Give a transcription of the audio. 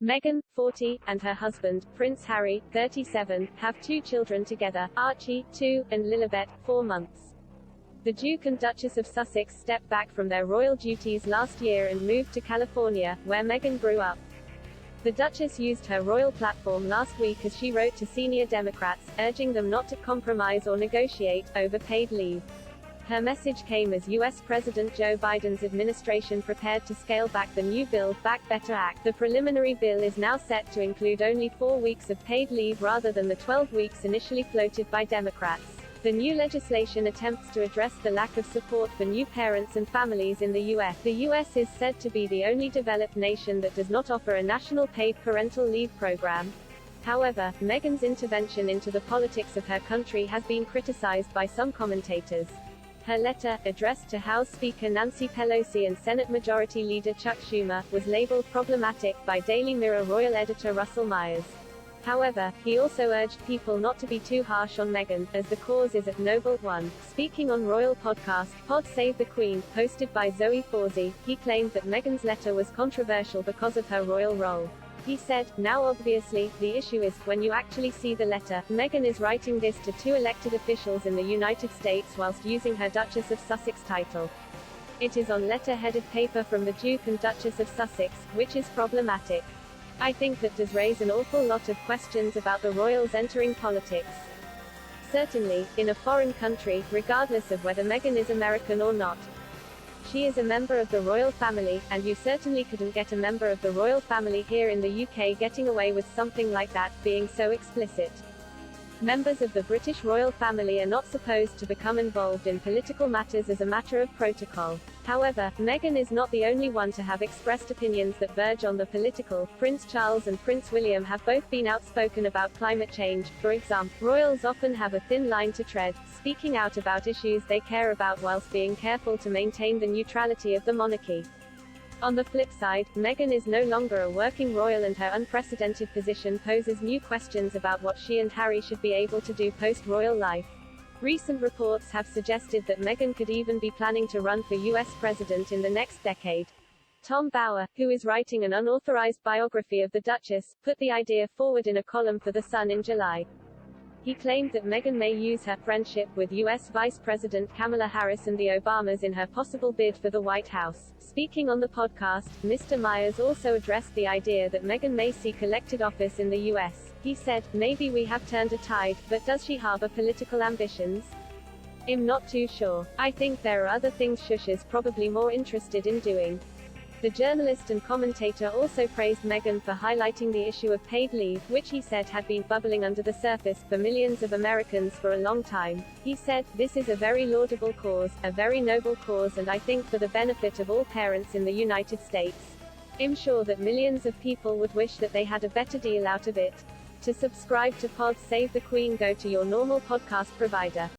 Meghan, 40, and her husband, Prince Harry, 37, have 2 children together, Archie, 2, and Lilibet, 4 months. The Duke and Duchess of Sussex stepped back from their royal duties last year and moved to California, where Meghan grew up. The Duchess used her royal platform last week as she wrote to senior Democrats, urging them not to compromise or negotiate over paid leave. Her message came as U.S. President Joe Biden's administration prepared to scale back the new Build Back Better Act. The preliminary bill is now set to include only 4 weeks of paid leave rather than the 12 weeks initially floated by Democrats. The new legislation attempts to address the lack of support for new parents and families in the U.S. The U.S. is said to be the only developed nation that does not offer a national paid parental leave program. However, Meghan's intervention into the politics of her country has been criticized by some commentators. Her letter, addressed to House Speaker Nancy Pelosi and Senate Majority Leader Chuck Schumer, was labeled problematic by Daily Mirror royal editor Russell Myers. However, he also urged people not to be too harsh on Meghan, as the cause is a noble one. Speaking on royal podcast, Pod Save the Queen, hosted by Zoe Fawzi, he claimed that Meghan's letter was controversial because of her royal role. He said, "Now obviously, the issue is, when you actually see the letter, Meghan is writing this to 2 elected officials in the United States whilst using her Duchess of Sussex title. It is on letter-headed paper from the Duke and Duchess of Sussex, which is problematic. I think that does raise an awful lot of questions about the royals entering politics. Certainly, in a foreign country, regardless of whether Meghan is American or not. She is a member of the royal family, and you certainly couldn't get a member of the royal family here in the UK getting away with something like that, being so explicit. Members of the British royal family are not supposed to become involved in political matters as a matter of protocol. However, Meghan is not the only one to have expressed opinions that verge on the political. Prince Charles and Prince William have both been outspoken about climate change. For example, royals often have a thin line to tread, speaking out about issues they care about whilst being careful to maintain the neutrality of the monarchy. On the flip side, Meghan is no longer a working royal, and her unprecedented position poses new questions about what she and Harry should be able to do post-royal life. Recent reports have suggested that Meghan could even be planning to run for U.S. president in the next decade. Tom Bauer, who is writing an unauthorized biography of the Duchess, put the idea forward in a column for The Sun in July. He claimed that Meghan may use her friendship with U.S. Vice President Kamala Harris and the Obamas in her possible bid for the White House. Speaking on the podcast, Mr. Myers also addressed the idea that Meghan may seek elected office in the U.S. He said, "Maybe we have turned a tide, but does she harbor political ambitions? I'm not too sure. I think there are other things is probably more interested in doing." The journalist and commentator also praised Meghan for highlighting the issue of paid leave, which he said had been bubbling under the surface for millions of Americans for a long time. He said, "This is a very laudable cause, a very noble cause, and I think for the benefit of all parents in the United States. I'm sure that millions of people would wish that they had a better deal out of it." To subscribe to Pod Save the Queen, go to your normal podcast provider.